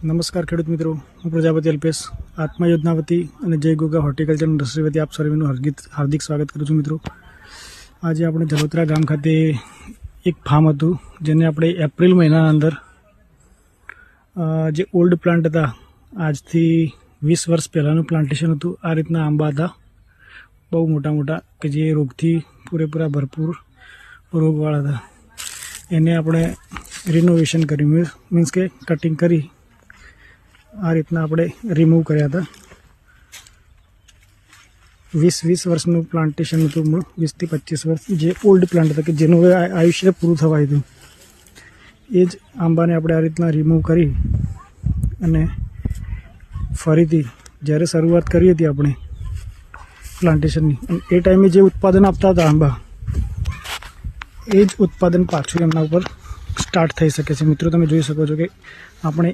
નમસ્કાર ખેડૂત મિત્રો, હું પ્રજાપતિ અલ્પેશ આત્મા યોજના વતી અને જય ગોગા હોર્ટિકલ્ચર નર્સરી વતી આપ સર્વેનું હાર્દિક સ્વાગત કરું છું. મિત્રો, આજે આપણે જલોત્રા ગામ ખાતે એક ફાર્મ હતું જેને આપણે એપ્રિલ મહિનાના અંદર જે ઓલ્ડ પ્લાન્ટ હતા, આજથી 20 વર્ષ પહેલાંનું પ્લાન્ટેશન હતું. આ રીતના આંબા હતા, બહુ મોટા મોટા, કે જે રોગથી પૂરેપૂરા ભરપૂર રોગવાળા હતા. એને આપણે રિનોવેશન કર્યું, મીન્સ કે કટિંગ કરી આ રીતના આપણે રિમૂવ કર્યા હતા. 20 વર્ષનું પ્લાન્ટેશન હતું, 20 થી 25 વર્ષ જે ઓલ્ડ પ્લાન્ટ હતા, કે જેનું હવે આયુષ્ય પૂરું થવાયું હતું. એ જ આંબાને આપણે આ રીતના રિમૂવ કરી અને ફરીથી જ્યારે શરૂઆત કરી હતી આપણે પ્લાન્ટેશનની, એ ટાઈમે જે ઉત્પાદન આપતા હતા આંબા, એ જ ઉત્પાદન પાછું એમના ઉપર સ્ટાર્ટ થઈ શકે છે. મિત્રો, તમે જોઈ શકો છો કે આપણે